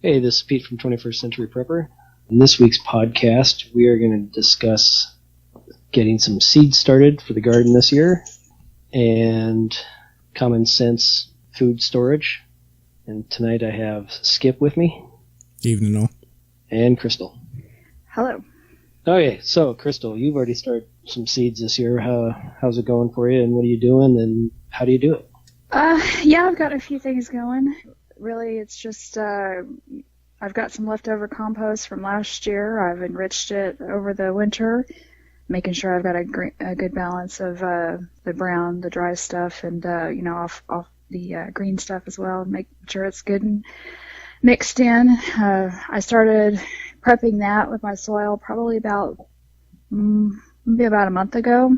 Hey, this is Pete from 21st Century Prepper. In this week's podcast, we are going to discuss getting some seeds started for the garden this year and common sense food storage. And tonight I have Skip with me. Evening all. And Crystal. Hello. Okay, so Crystal, you've already started some seeds this year. How's it going for you, and what are you doing, and how do you do it? Yeah, I've got a few things going. Really, it's just I've got some leftover compost from last year. I've enriched it over the winter, making sure I've got a good balance of the brown, the dry stuff, and off the green stuff as well. Make sure it's good and mixed in. I started prepping that with my soil probably maybe about a month ago.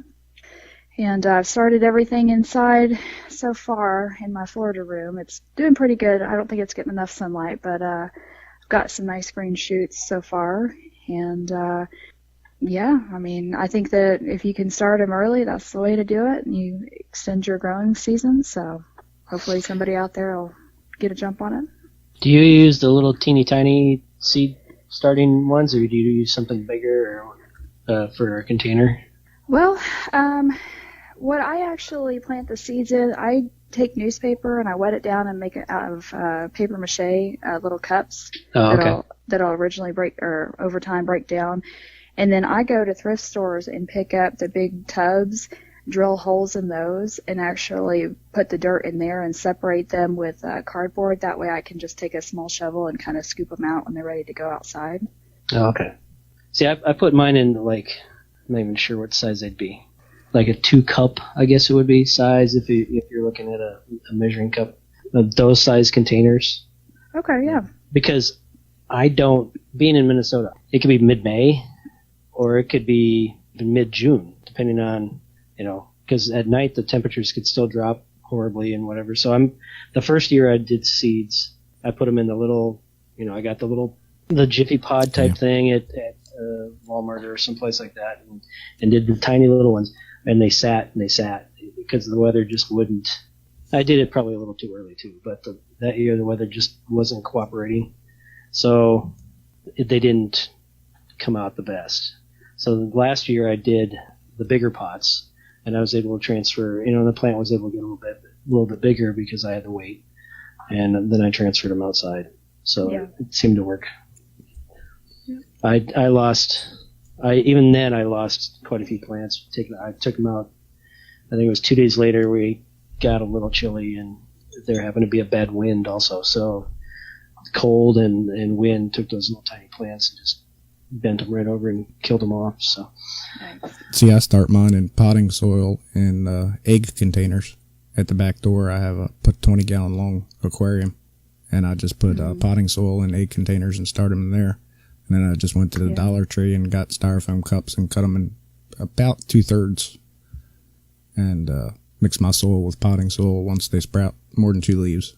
And I've started everything inside so far in my Florida room. It's doing pretty good. I don't think it's getting enough sunlight, but I've got some nice green shoots so far. And I think that if you can start them early, that's the way to do it. And you extend your growing season. So hopefully somebody out there will get a jump on it. Do you use the little teeny tiny seed starting ones, or do you use something bigger for a container? Well, what I actually plant the seeds in, I take newspaper and I wet it down and make it out of paper mache little cups that'll originally break or over time break down. And then I go to thrift stores and pick up the big tubs, drill holes in those, and actually put the dirt in there and separate them with cardboard. That way I can just take a small shovel and kind of scoop them out when they're ready to go outside. Oh, okay. See, I put mine in, I'm not even sure what size they'd be. Like a 2-cup, I guess it would be size if you're looking at a measuring cup of those size containers. Okay, yeah. Because being in Minnesota, it could be mid-May or it could be mid-June, depending on, because at night the temperatures could still drop horribly and whatever. So the first year I did seeds, I put them in the little, I got the Jiffy Pod type thing at Walmart or someplace like that, and did the tiny little ones. And they sat because the weather just wouldn't. I did it probably a little too early too, but that year the weather just wasn't cooperating, so they didn't come out the best. So last year I did the bigger pots, and I was able to transfer. The plant was able to get a little bit bigger because I had the weight, and then I transferred them outside. So it seemed to work. Yeah. I lost quite a few plants. I took them out. I think it was 2 days later. We got a little chilly, and there happened to be a bad wind also. So cold and wind took those little tiny plants and just bent them right over and killed them off. So, see, I start mine in potting soil in egg containers. At the back door, I have a 20-gallon long aquarium, and I just put potting soil in egg containers and start them in there. And then I just went to the Dollar Tree and got styrofoam cups and cut them in about 2/3 and mix my soil with potting soil once they sprout more than 2 leaves,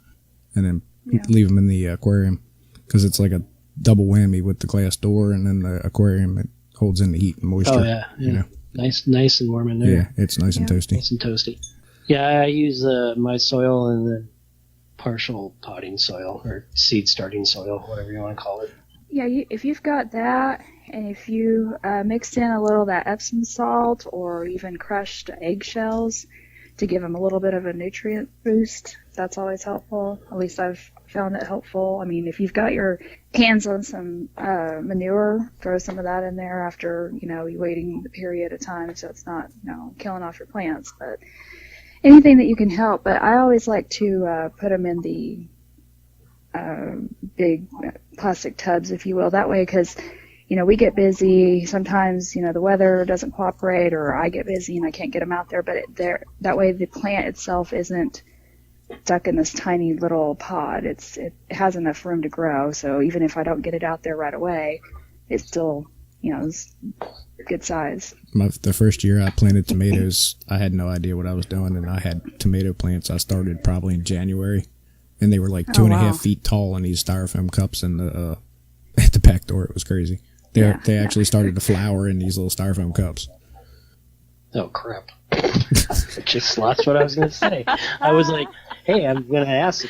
and then leave them in the aquarium because it's like a double whammy with the glass door and then the aquarium. It holds in the heat and moisture. Oh, yeah. Nice and warm in there. Yeah, it's nice and toasty. Nice and toasty. Yeah, I use my soil and the partial potting soil or seed starting soil, whatever you want to call it. Yeah, if you've got that, and if you mixed in a little of that Epsom salt or even crushed eggshells to give them a little bit of a nutrient boost, that's always helpful. At least I've found it helpful. I mean, if you've got your hands on some manure, throw some of that in there after, you waiting the period of time so it's not, killing off your plants. But anything that you can help. But I always like to put them in the big plastic tubs, if you will, that way, because we get busy sometimes, the weather doesn't cooperate, or I get busy and I can't get them out there, but that way the plant itself isn't stuck in this tiny little pod. It has enough room to grow, so even if I don't get it out there right away, it's still it's good size. The first year I planted tomatoes, I had no idea what I was doing, and I had tomato plants I started probably in January. And they were like 2.5 feet tall in these styrofoam cups at the back door. It was crazy. They actually started to flower in these little styrofoam cups. Oh, crap. Just lost what I was going to say. I was like, hey, I'm going to ask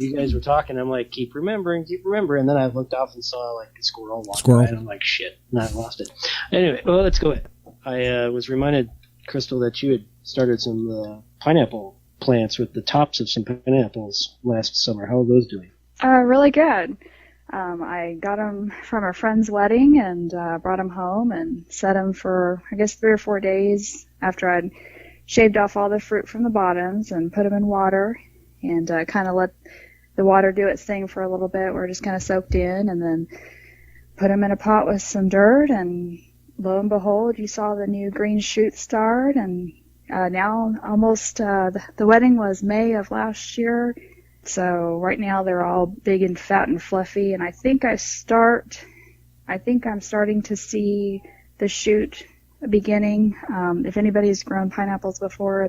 you guys were talking. I'm like, keep remembering. And then I looked off and saw like a squirrel walking Squirrel. by, and I'm like, shit, and I lost it. Anyway, well, let's go ahead. I was reminded, Crystal, that you had started some pineapple plants with the tops of some pineapples last summer. How are those doing? Really good. I got them from a friend's wedding and brought them home and set them for, I guess, 3 or 4 days after I'd shaved off all the fruit from the bottoms and put them in water and kind of let the water do its thing for a little bit. We're just kind of soaked in, and then put them in a pot with some dirt, and lo and behold, you saw the new green shoots start, and now almost, the wedding was May of last year, so right now they're all big and fat and fluffy, and I think I'm starting to see the shoot beginning. If anybody's grown pineapples before,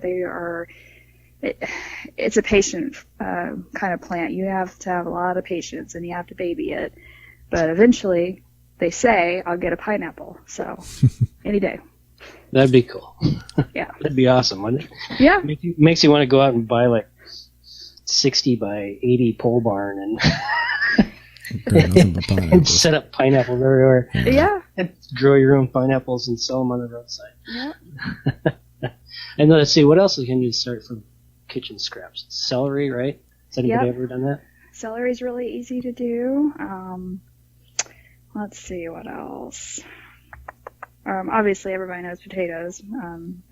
it's a patient kind of plant. You have to have a lot of patience, and you have to baby it, but eventually, they say, I'll get a pineapple, so any day. That'd be cool. Yeah. That'd be awesome, wouldn't it? Yeah. Makes you want to go out and buy like 60 by 80 pole barn and Nothing but pineapples. and set up pineapples everywhere. Yeah. And grow your own pineapples and sell them on the roadside. Yeah. And let's see, what else can you start from kitchen scraps? Celery, right? Has anybody Yep. ever done that? Celery's really easy to do. Let's see, what else? Obviously, everybody knows potatoes,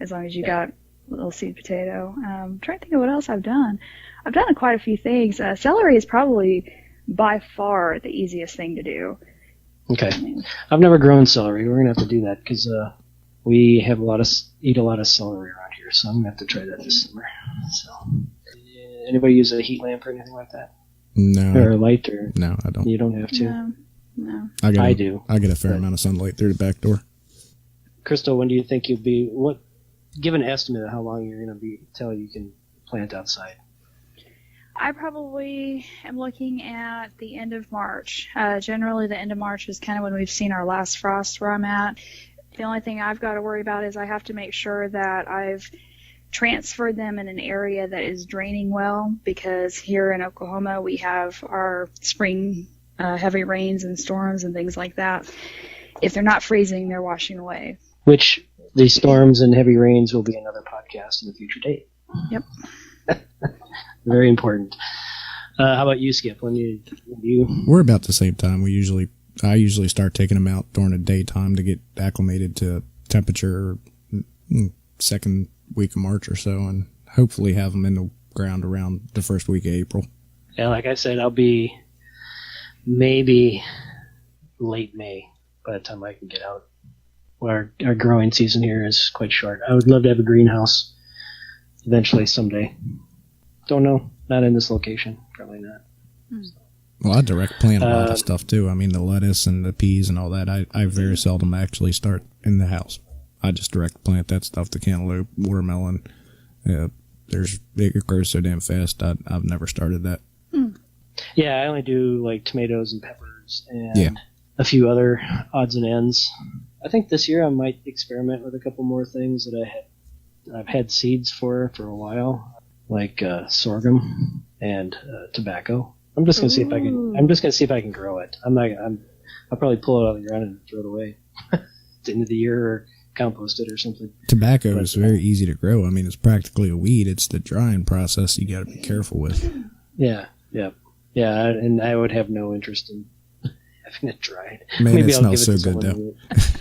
as long as you got a little seed potato. Trying to think of what else I've done. I've done quite a few things. Celery is probably by far the easiest thing to do. Okay. I've never grown celery. We're going to have to do that because we have eat a lot of celery around here, so I'm going to have to try that this summer. So, anybody use a heat lamp or anything like that? No. Or a light? Or No, I don't. you don't have to? No. I do. I get a fair But- amount of sunlight through the back door. Crystal, when do you think you'll be? Give an estimate of how long you're going to be till you can plant outside. I probably am looking at the end of March. Generally, the end of March is kind of when we've seen our last frost where I'm at. The only thing I've got to worry about is I have to make sure that I've transferred them in an area that is draining well, because here in Oklahoma we have our spring heavy rains and storms and things like that. If they're not freezing, they're washing away. Which the storms and heavy rains will be another podcast in a future date. Yep. Very important. How about you, Skip? When you We're about the same time. I usually start taking them out during the daytime to get acclimated to temperature, second week of March or so, and hopefully have them in the ground around the first week of April. Yeah, like I said, I'll be maybe late May by the time I can get out. Our growing season here is quite short. I would love to have a greenhouse eventually someday. Don't know. Not in this location. Probably not. Well, I direct plant a lot of stuff too. I mean, the lettuce and the peas and all that. I very seldom actually start in the house. I just direct plant that stuff. The cantaloupe, watermelon. It grows so damn fast. I've never started that. Yeah, I only do like tomatoes and peppers and a few other odds and ends. I think this year I might experiment with a couple more things that I've had seeds for a while, like sorghum and tobacco. I'm just gonna see if I can. I'm just gonna see if I can grow it. I'll probably pull it out of the ground and throw it away at the end of the year or compost it or something. Tobacco is very easy to grow. I mean, it's practically a weed. It's the drying process you got to be careful with. Yeah. And I would have no interest in having it dried. Man, Maybe it I'll smells give it so to good someone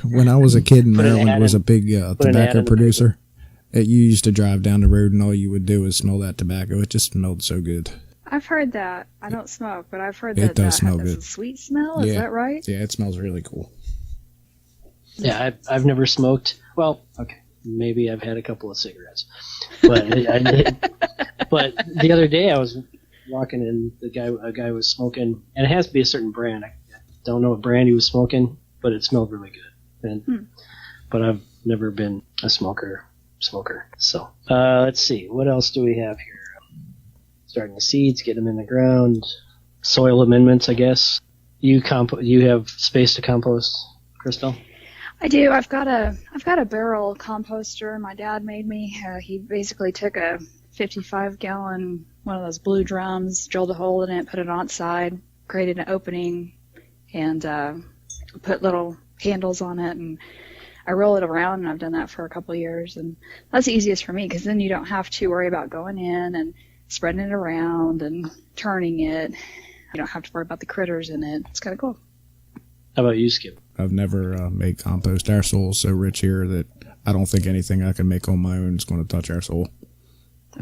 though. When I was a kid in Put an ad Maryland, was in- a big put an ad tobacco in the producer. You used to drive down the road and all you would do is smell that tobacco. It just smelled so good. I've heard that. I don't smoke, but I've heard It that does smell has good. a sweet smell. Is Yeah. that right? Yeah, it smells really cool. Yeah, I've never smoked. Well, okay, maybe I've had a couple of cigarettes, but but the other day I was walking and a guy was smoking, and it has to be a certain brand. I don't know what brand he was smoking, but it smelled really good. But I've never been a smoker. So let's see, what else do we have here? Starting the seeds, get them in the ground, soil amendments, I guess. You have space to compost, Crystal? I do. I've got a barrel composter my dad made me. He basically took a 55-gallon one of those blue drums, drilled a hole in it, put it on its side, created an opening, and put little handles on it, and I roll it around, and I've done that for a couple of years, and that's the easiest for me because then you don't have to worry about going in and spreading it around and turning it. You don't have to worry about the critters in it. It's kind of cool. How about you, Skip? I've never made compost. Our soil is so rich here that I don't think anything I can make on my own is going to touch our soil.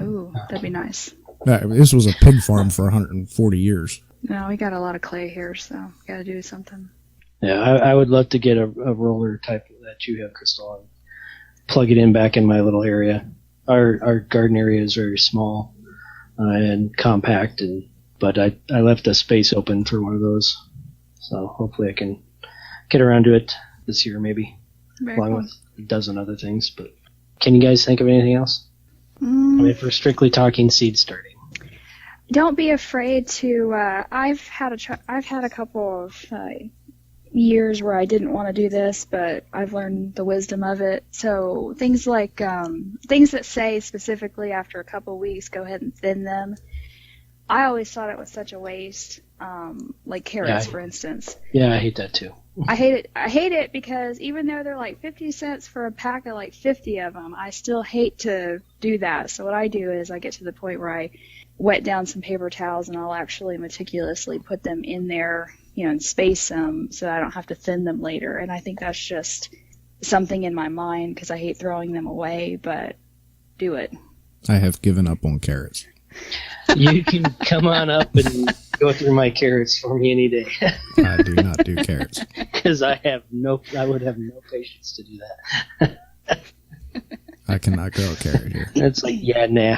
Ooh, that'd be nice. This was a pig farm for 140 years. No, we got a lot of clay here, so we got to do something. Yeah, I would love to get a roller type that you have, Crystal, and plug it in back in my little area. Our garden area is very small and compact, but I left a space open for one of those. So hopefully I can get around to it this year, maybe, Very along cool. with a dozen other things. But can you guys think of anything else? I mean, if we're strictly talking seed starting. Don't be afraid to. I've had a couple of years where I didn't want to do this, but I've learned the wisdom of it. So things like things that say specifically after a couple of weeks, go ahead and thin them. I always thought it was such a waste. Like carrots, for instance. Yeah, I hate that too. I hate it because even though they're like 50 cents for a pack of like 50 of them, I still hate to do that. So what I do is I get to the point where I wet down some paper towels and I'll actually meticulously put them in there, and space them so I don't have to thin them later. And I think that's just something in my mind because I hate throwing them away, but do it. I have given up on carrots. You can come on up and go through my carrots for me any day. I do not do carrots. Because I would have no patience to do that. I cannot grow a carrot here. It's like, nah.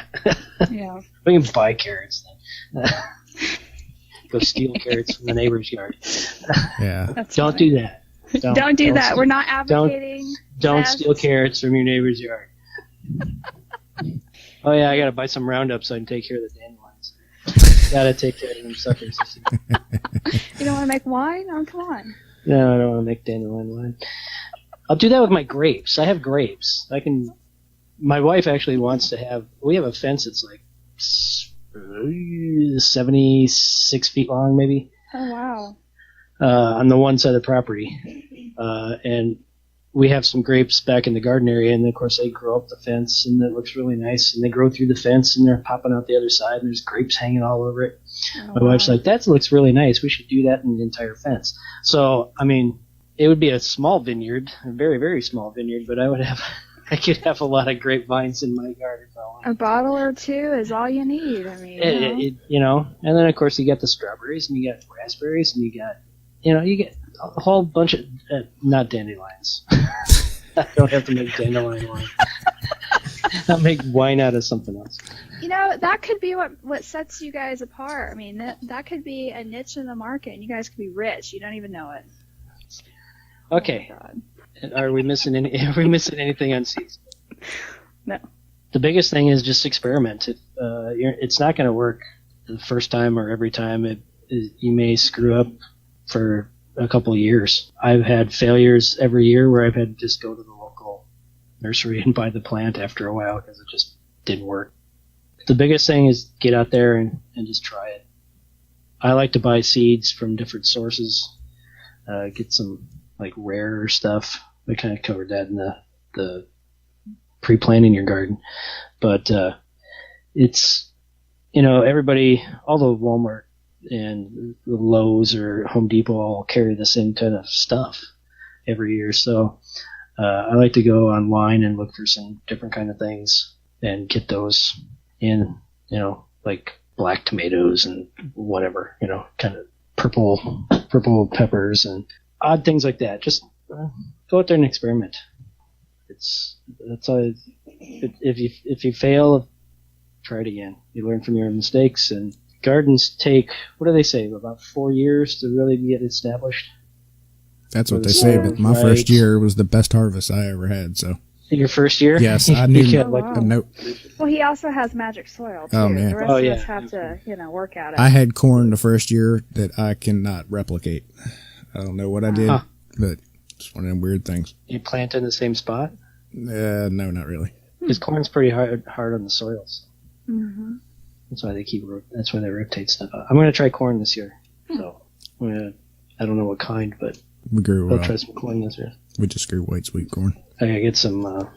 Yeah. We can buy carrots then. Go steal carrots from the neighbor's yard. Yeah. That's Don't funny. do that. Don't do that. steal- We're not advocating. Don't pests. steal carrots from your neighbor's yard. Oh yeah, I gotta buy some Roundup so I can take care of the dandelions. Gotta take care of them suckers. You don't want to make wine? Oh, come on. No, I don't want to make dandelion wine. I'll do that with my grapes. I have grapes. My wife actually wants to have. We have a fence that's like 76 feet long, maybe, Oh, wow. on the one side of the property, and we have some grapes back in the garden area, and of course they grow up the fence, and it looks really nice. And they grow through the fence, and they're popping out the other side, and there's grapes hanging all over it. Oh, My wife's like, that looks really nice. We should do that in the entire fence. So, I mean, it would be a small vineyard, a very, very small vineyard, but I could have a lot of grapevines in my garden if I wanted. a bottle or two is all you need. I mean, And then of course you got the strawberries, and you got raspberries, and you get a whole bunch of, not dandelions. I don't have to make dandelion wine. I'll make wine out of something else. that could be what sets you guys apart. I mean, that could be a niche in the market, and you guys could be rich. You don't even know it. Okay. Oh, my God. Are we missing anything on seeds? No. The biggest thing is just experiment. It's not going to work the first time or every time. You may screw up for a couple of years. I've had failures every year where I've had to just go to the local nursery and buy the plant after a while because it just didn't work. The biggest thing is get out there and just try it. I like to buy seeds from different sources, get some like rare stuff. We kind of covered that in the pre-planting your garden. But it's, everybody, all the Walmart and the Lowe's or Home Depot all carry the same kind of stuff every year. So I like to go online and look for some different kind of things and get those in, like black tomatoes and whatever, kind of purple peppers and odd things like that. Just go out there and experiment. That's all. If you fail, try it again. You learn from your mistakes, and gardens take, what do they say, about 4 years to really get established? That's what they say, but my first year was the best harvest I ever had, so. Your first year? Yes, I knew. You Oh, wow. Nope. Well, he also has magic soil, too. Oh, man. The rest of us have to, work at it. I had corn the first year that I cannot replicate. I don't know what I did, but it's one of them weird things. You plant in the same spot? No, not really. Because corn's pretty hard on the soils. Mm-hmm. That's why that's why they rotate stuff out. I'm going to try corn this year. So I don't know what kind, but We grew. I'll try some corn this year. We just grew white sweet corn. I gotta get some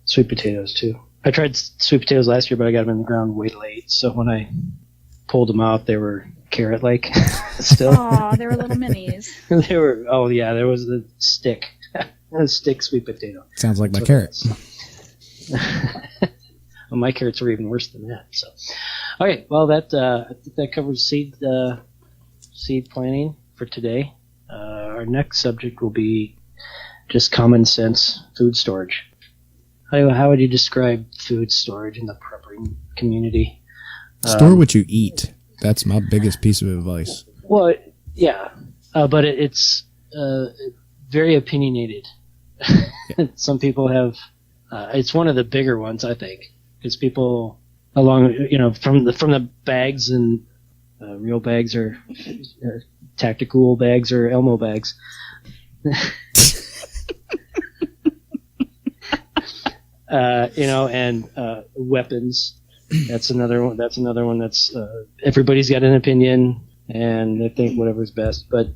sweet potatoes too. I tried sweet potatoes last year, but I got them in the ground way late. So when I pulled them out, they were carrot-like still. Aw, they were little minis. They were. Oh yeah, there was the stick, a stick sweet potato. Sounds like my carrot. Well, my carrots are even worse than that. So, okay, well I think that covers seed planting for today. Our next subject will be just common sense food storage. How would you describe food storage in the prepping community? Store what you eat. That's my biggest piece of advice. Well, yeah, but it's very opinionated. Some people have. It's one of the bigger ones, I think, because people along, from the bags and real bags or tactical bags or Elmo bags. And weapons. That's another one. That's everybody's got an opinion and they think whatever's best. But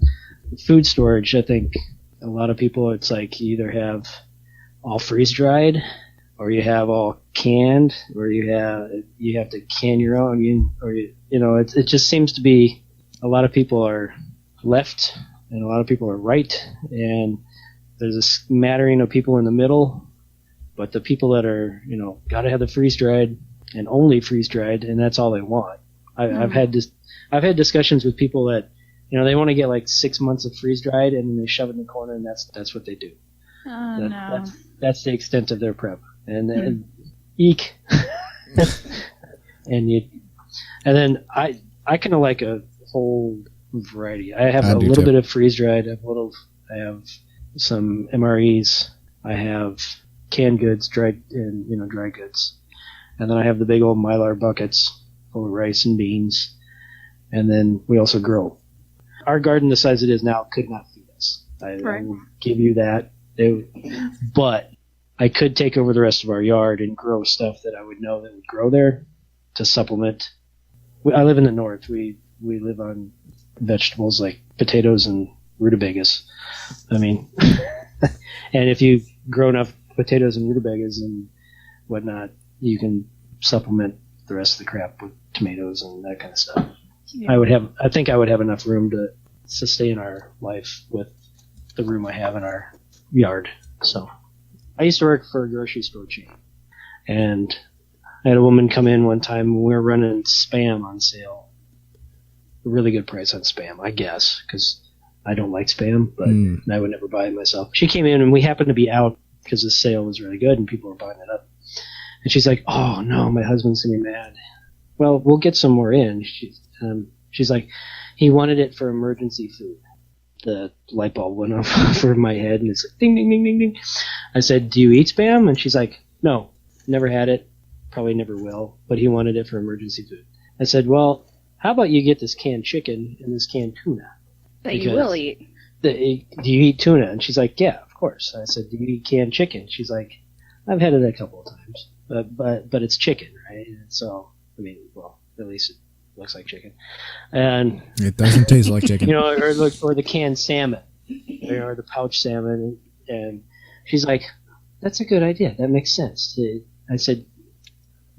food storage, I think a lot of people, it's like you either have all freeze dried, or you have all canned, or you have to can your own. It just seems to be a lot of people are left and a lot of people are right, and there's a smattering of people in the middle. But the people that are, got to have the freeze dried and only freeze dried, and that's all they want. I've had discussions with people that, they want to get like 6 months of freeze dried, and then they shove it in the corner, and that's what they do. Oh, no. That's the extent of their prep, and eek. and then I kind of like a whole variety. I have a little bit of freeze dried. I have some MREs. I have canned goods, dried and dry goods, and then I have the big old Mylar buckets full of rice and beans, and then we also grow. Our garden, the size it is now, could not feed us. I will give you that. But I could take over the rest of our yard and grow stuff that I would know that would grow there to supplement. I live in the north. We live on vegetables like potatoes and rutabagas. I mean, and if you grow enough potatoes and rutabagas and whatnot, you can supplement the rest of the crap with tomatoes and that kind of stuff. Yeah. I think I would have enough room to sustain our life with the room I have in our yard. So I used to work for a grocery store chain, and I had a woman come in one time when we were running Spam on sale. A really good price on Spam, I guess, because I don't like Spam, but I would never buy it myself. She came in and we happened to be out because the sale was really good and people were buying it up. And she's like, "Oh no, my husband's gonna be mad." Well, we'll get some more in. She's like, he wanted it for emergency food. The light bulb went off over my head, and it's like, ding, ding, ding, ding, ding. I said, "Do you eat Spam?" And she's like, "No, never had it, probably never will, but he wanted it for emergency food." I said, "Well, how about you get this canned chicken and this canned tuna?" That you will eat. Do you eat tuna? And she's like, "Yeah, of course." I said, "Do you eat canned chicken?" She's like, "I've had it a couple of times, but it's chicken, right?" And so, I mean, well, at least it looks like chicken, and it doesn't taste like chicken. or the canned salmon, or the pouch salmon. And she's like, "That's a good idea. That makes sense." I said,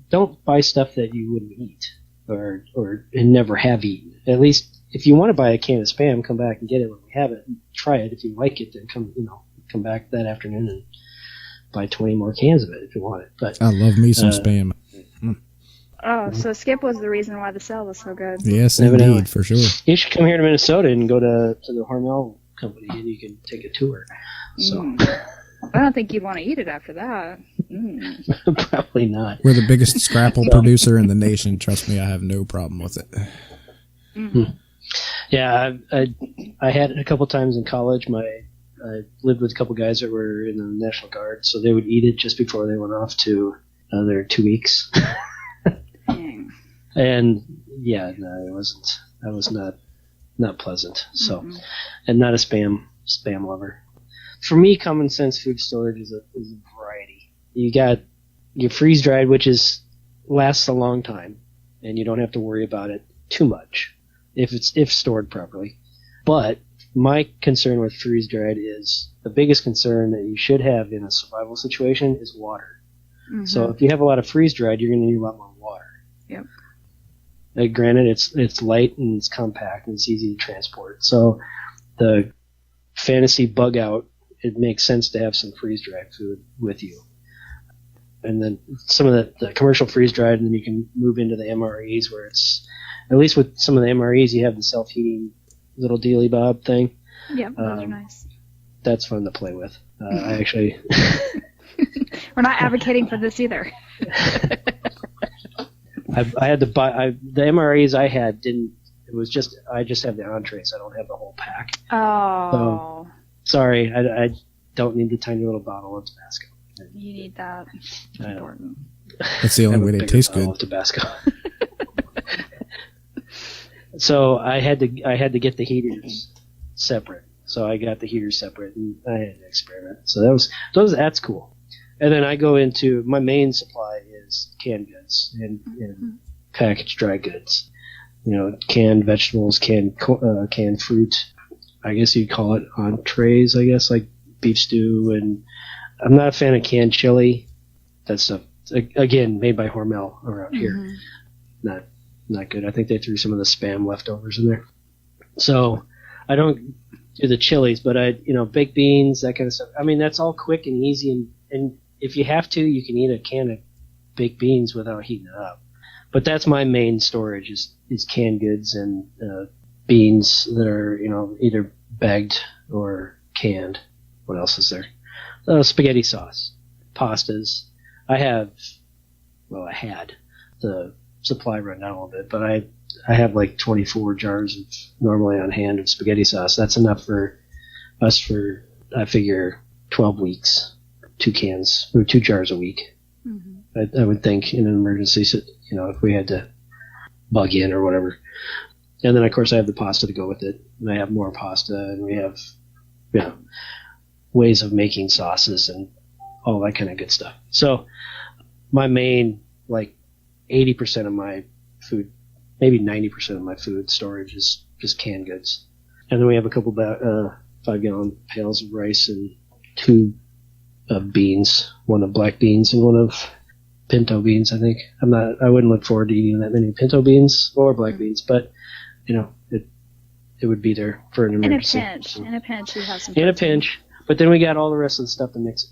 "Don't buy stuff that you wouldn't eat or never have eaten. At least if you want to buy a can of Spam, come back and get it when we have it. And try it. If you like it, then come back that afternoon and buy 20 more cans of it if you want it." But I love me some Spam. Oh, so Skip was the reason why the sale was so good. Yes, indeed, for sure. You should come here to Minnesota and go to the Hormel company, and you can take a tour. So I don't think you'd want to eat it after that. Probably not. We're the biggest scrapple producer in the nation. Trust me, I have no problem with it. Mm-hmm. Yeah, I had it a couple times in college. I lived with a couple guys that were in the National Guard, so they would eat it just before they went off to their 2 weeks. And yeah, no, it wasn't. That was not pleasant. So, and not a spam lover. For me, common sense food storage is a variety. You got your freeze dried, which lasts a long time, and you don't have to worry about it too much if stored properly. But my concern with freeze dried is the biggest concern that you should have in a survival situation is water. Mm-hmm. So if you have a lot of freeze dried, you're going to need a lot more water. Yep. Granted, it's light and it's compact and it's easy to transport. So the fantasy bug out, it makes sense to have some freeze dried food with you. And then some of the commercial freeze dried, and then you can move into the MREs where it's, at least with some of the MREs, you have the self-heating little dealy bob thing. Yeah, those are nice. That's fun to play with. I actually. We're not advocating for this either. I had to buy the MREs I had didn't. It was just I just have the entrees. I don't have the whole pack. Oh. So, sorry, I don't need the tiny little bottle of Tabasco. You need that. It's important. That's the only way they taste good. Tabasco. So I had to get the heaters separate. So I got the heaters separate, and I had to experiment. So that's cool. And then I go into my main supply is canned goods and packaged dry goods. You know, canned vegetables, canned fruit. I guess you'd call it entrees. I guess like beef stew, and I'm not a fan of canned chili. That stuff again made by Hormel around here. Not good. I think they threw some of the Spam leftovers in there. So I don't do the chilies, but baked beans, that kind of stuff. I mean, that's all quick and easy, and if you have to, you can eat a can of baked beans without heating it up. But that's my main storage is canned goods and beans that are either bagged or canned. What else is there? Spaghetti sauce, pastas. I had the supply run down a little bit, but I have like 24 jars of normally on hand of spaghetti sauce. That's enough for us for I figure 12 weeks, 2 cans or 2 jars a week. I would think in an emergency, if we had to bug in or whatever. And then of course I have the pasta to go with it, and I have more pasta, and we have ways of making sauces and all that kind of good stuff. So my main 80% of my food, maybe 90% of my food storage is just canned goods. And then we have a couple 5-gallon pails of rice and 2 of beans, one of black beans and one of pinto beans, I think. I wouldn't look forward to eating that many pinto beans or black beans, but it would be there for an emergency. In a pinch, you have some. In a pinch, but then we got all the rest of the stuff to mix it.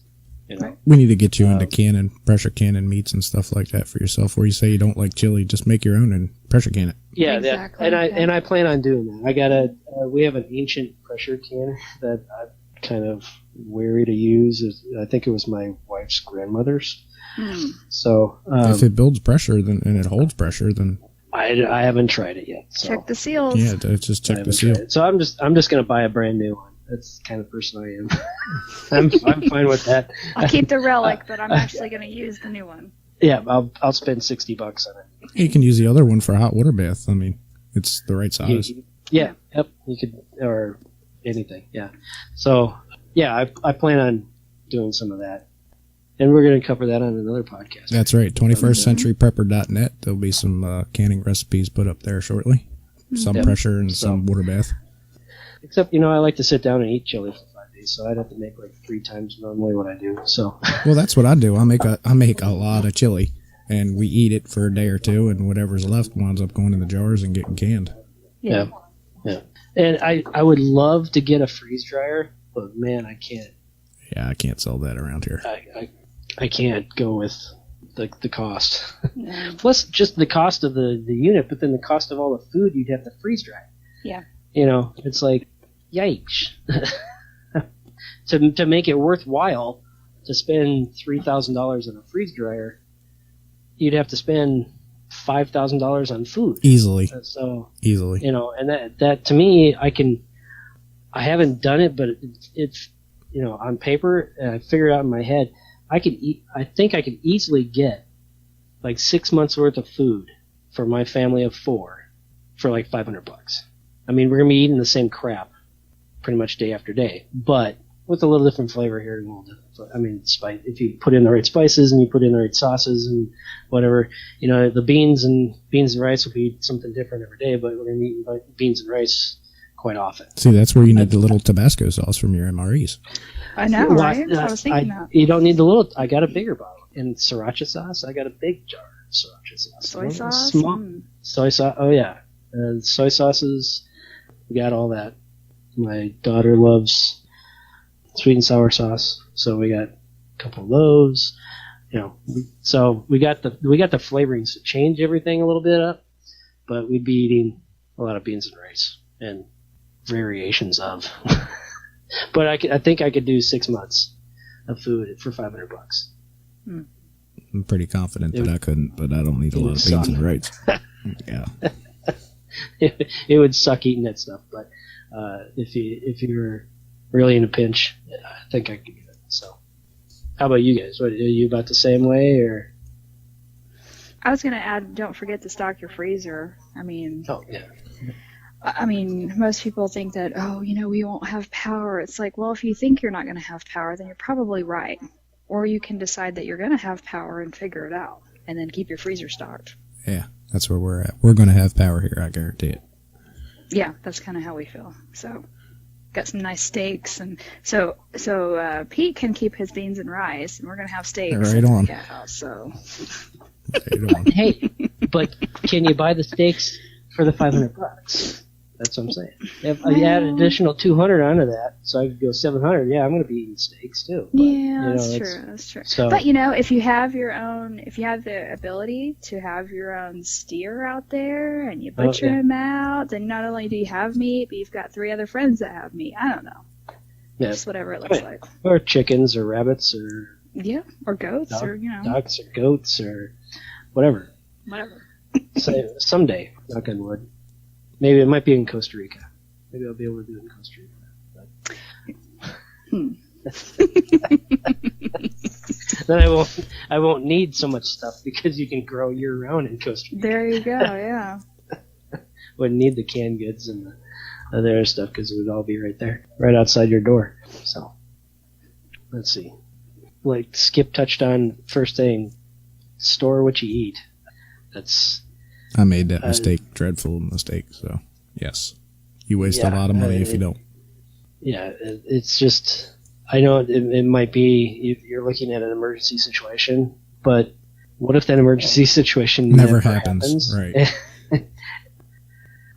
We need to get you into pressure canning meats and stuff like that for yourself. Where you say you don't like chili, just make your own and pressure can it. Yeah, exactly. And I plan on doing that. We have an ancient pressure canner that I'm kind of wary to use. I think it was my wife's grandmother's. So if it builds pressure and it holds pressure, then I haven't tried it yet. So. Check the seals. Yeah, just check the seal. So I'm just going to buy a brand new one. That's the kind of person I am. I'm fine with that. I'll keep the relic, but I'm actually going to use the new one. Yeah, I'll spend $60 on it. You can use the other one for a hot water bath. I mean, it's the right size. Yeah. Yep. You could, or anything. Yeah. So yeah, I plan on doing some of that, and we're going to cover that on another podcast. That's right. 21stCenturyPrepper.net. There'll be some canning recipes put up there shortly. Some pressure and some water bath. Except, I like to sit down and eat chili for 5 days, so I'd have to make 3 times normally what I do. So. Well, that's what I do. I make a lot of chili, and we eat it for a day or two, and whatever's left winds up going in the jars and getting canned. Yeah. And I would love to get a freeze dryer, but man, I can't. Yeah, I can't sell that around here. I can't go with the cost. Yeah. Plus, just the cost of the unit, but then the cost of all the food you'd have to freeze dry. Yeah. It's like, yikes. To make it worthwhile to spend $3,000 on a freeze dryer, you'd have to spend $5,000 on food. Easily. So easily. And that to me, I haven't done it, but it's on paper, and I figured out in my head, I think I could easily get 6 months worth of food for my family of 4 for $500. I mean, we're going to be eating the same crap pretty much day after day, but with a little different flavor here. And a little different, I mean, spice. If you put in the right spices and you put in the right sauces and whatever, the beans and rice will be something different every day. But we're gonna eat beans and rice quite often. See, that's where you need the little Tabasco sauce from your MREs. I know, right? I was thinking that. You don't need the little. I got a bigger bottle. And sriracha sauce, I got a big jar of sriracha sauce. Soy sauce? Soy sauce. Oh, yeah. Soy sauces. We got all that. My daughter loves sweet and sour sauce, so we got a couple of those. So we got the flavorings to change everything a little bit up, but we'd be eating a lot of beans and rice and variations of. But I think I could do 6 months of food for $500. I'm pretty confident that I couldn't, but I don't need a lot of beans and rice. Yeah. It would suck eating that stuff, but if you're really in a pinch, I think I could do it. So, how about you guys? Are you about the same way, or? I was going to add, don't forget to stock your freezer. I mean, most people think that, we won't have power. It's like, well, if you think you're not going to have power, then you're probably right. Or you can decide that you're going to have power and figure it out, and then keep your freezer stocked. Yeah, that's where we're at. We're going to have power here, I guarantee it. Yeah, that's kind of how we feel. So, got some nice steaks, and so Pete can keep his beans and rice, and we're going to have steaks. Right on. Yeah, so. Right on. Hey, but can you buy the steaks for the $500? That's what I'm saying. If I add an additional $200 onto that, so I could go $700. Yeah, I'm going to be eating steaks too. But, that's true. So, but if you have the ability to have your own steer out there and you butcher him out, then not only do you have meat, but you've got 3 other friends that have meat. I don't know. Yeah. Just whatever it looks like. Or chickens or rabbits or or goats ducks or goats or whatever. So someday, knock on wood. Maybe it might be in Costa Rica. Maybe I'll be able to do it in Costa Rica. Then I won't need so much stuff because you can grow year round in Costa Rica. There you go. Yeah. Wouldn't need the canned goods and the other stuff because it would all be right there, right outside your door. So let's see. Like Skip touched on first thing, store what you eat. I made that mistake, dreadful mistake, so yes. You waste a lot of money if you don't. Yeah, it's just, I know it might be, you're looking at an emergency situation, but what if that emergency situation never happens? Right.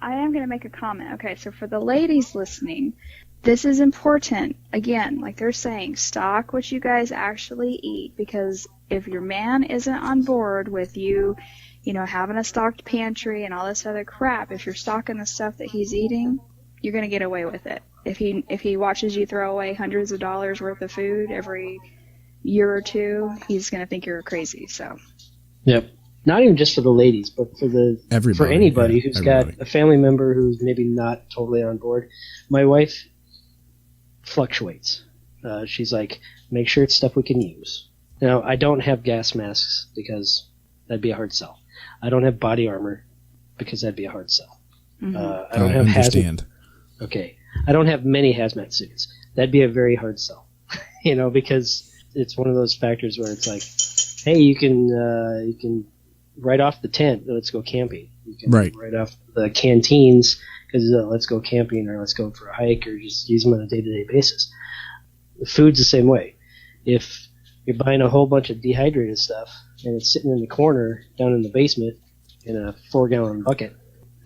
I am going to make a comment. Okay, so for the ladies listening, this is important. Again, like they're saying, stock what you guys actually eat, because if your man isn't on board with you, having a stocked pantry and all this other crap, if you're stocking the stuff that he's eating, you're going to get away with it. If he watches you throw away hundreds of dollars worth of food every year or two, he's going to think you're crazy. So. Yep. Not even just for the ladies, but for anybody who's got a family member who's maybe not totally on board. My wife fluctuates. She's like, make sure it's stuff we can use. Now, I don't have gas masks because that'd be a hard sell. I don't have body armor because that'd be a hard sell. Mm-hmm. I don't have understand. Okay. I don't have many hazmat suits. That'd be a very hard sell. Because it's one of those factors where it's like, hey, you can write off the tent, let's go camping. You can write off the canteens because let's go camping or let's go for a hike or just use them on a day-to-day basis. The food's the same way. If you're buying a whole bunch of dehydrated stuff and it's sitting in the corner down in the basement in a 4-gallon bucket,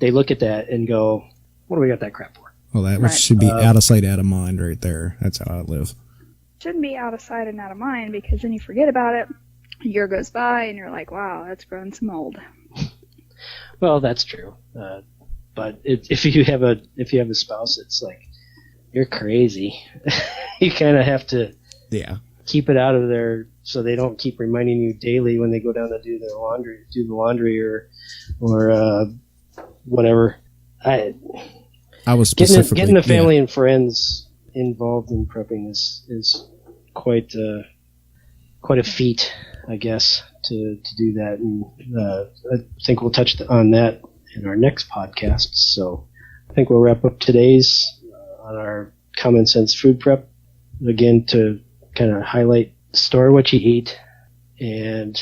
they look at that and go, what do we got that crap for? Well, that should be out of sight, out of mind right there. That's how I live. Shouldn't be out of sight and out of mind because then you forget about it. A year goes by and you're like, wow, that's grown some mold. Well, that's true. But if you have a spouse that's like, you're crazy, you kind of have to keep it out of there so they don't keep reminding you daily when they go down to do the laundry or whatever. I was specifically getting the family and friends involved in prepping is quite a feat, I guess, to do that. And I think we'll touch on that in our next podcast. So I think we'll wrap up today's on our Common Sense Food Prep again, to kind of highlight, store what you eat and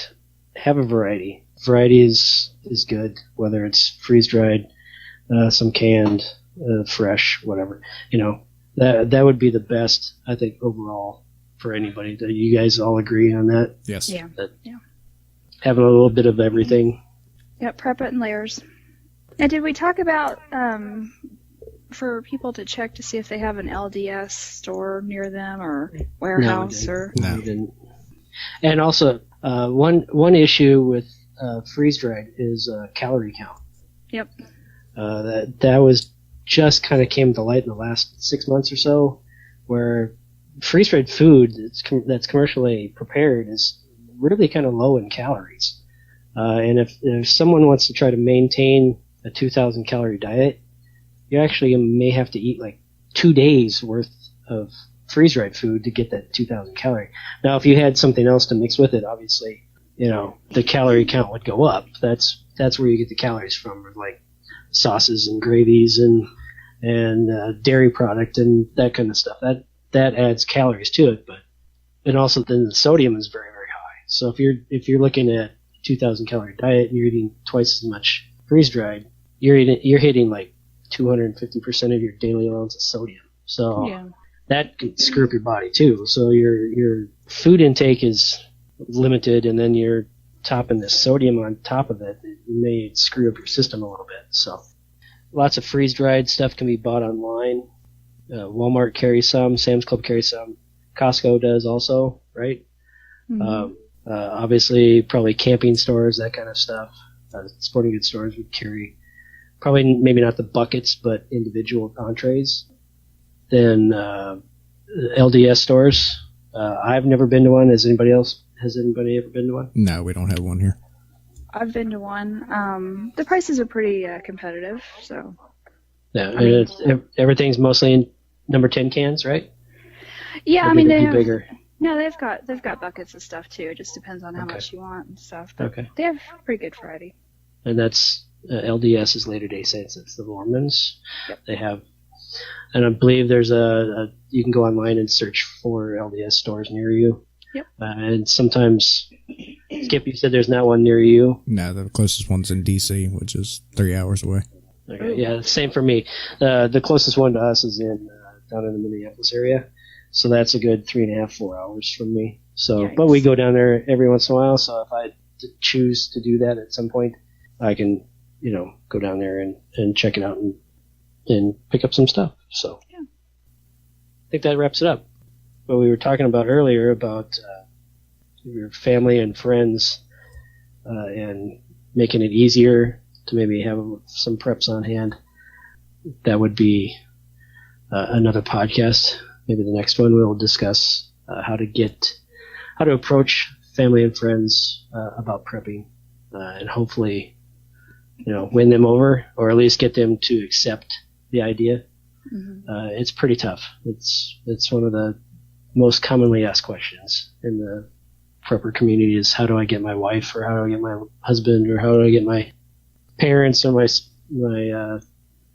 have a variety. Variety is good, whether it's freeze-dried, some canned, fresh, whatever. That would be the best, I think, overall for anybody. Do you guys all agree on that? Yes. Yeah. Having a little bit of everything. Yep, prep it in layers. And did we talk about for people to check to see if they have an LDS store near them or warehouse or? No. We didn't. And also, one issue with freeze-dried is calorie count. Yep. That was just kind of came to light in the last 6 months or so, where freeze-dried food that's commercially prepared is really kind of low in calories. And if someone wants to try to maintain a 2,000 calorie diet, you actually may have to eat like 2 days worth of freeze-dried food to get that 2,000 calorie. Now, if you had something else to mix with it, obviously, the calorie count would go up. That's where you get the calories from, like sauces and gravies and dairy product and that kind of stuff. That adds calories to it, and also then the sodium is very, very high. So if you're looking at 2,000 calorie diet and you're eating twice as much freeze-dried, you're hitting like 250% of your daily allowance of sodium. So that can screw up your body too. So your food intake is limited, and then you're topping the sodium on top of it. It may screw up your system a little bit. So lots of freeze-dried stuff can be bought online. Walmart carries some, Sam's Club carries some, Costco does also, right? Mm-hmm. Obviously, probably camping stores, that kind of stuff. Sporting goods stores would carry probably maybe not the buckets, but individual entrees. Then LDS stores. I've never been to one. Has anybody ever been to one? No, we don't have one here. I've been to one. The prices are pretty competitive, so. Yeah, everything's mostly in number 10 cans, right? Yeah, Or I mean do they be have. bigger. No, they've got buckets of stuff too. It just depends on how much you want and stuff. But Okay. they have pretty good variety. And that's LDS is Latter-day Saints. It's the Mormons. Yep. They have, and I believe there's you can go online and search for LDS stores near you. Yep. And sometimes, Skip, you said there's not one near you. No, the closest one's in D.C., which is 3 hours away. Okay. Yeah, same for me. The closest one to us is down in the Minneapolis area, so that's a good 3.5, 4 hours from me. So, Yikes. but we go down there every once in a while. So if I choose to do that at some point, I can, go down there and check it out and pick up some stuff. So, Yeah. I think that wraps it up. What we were talking about earlier about your family and friends and making it easier to maybe have some preps on hand. That would be another podcast. Maybe the next one we'll discuss how to approach family and friends about prepping, and hopefully, win them over, or at least get them to accept the idea. Mm-hmm. It's pretty tough. It's one of the most commonly asked questions in the prepper community is, how do I get my wife, or how do I get my husband, or how do I get my parents or my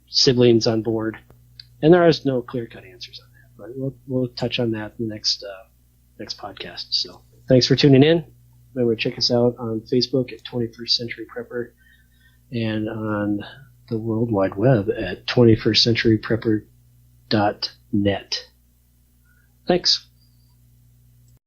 siblings on board? And there is no clear-cut answers on that, but we'll touch on that in the next podcast. So thanks for tuning in. Remember to check us out on Facebook at 21st Century Prepper, and on the World Wide Web at 21stcenturyprepper.net. Thanks.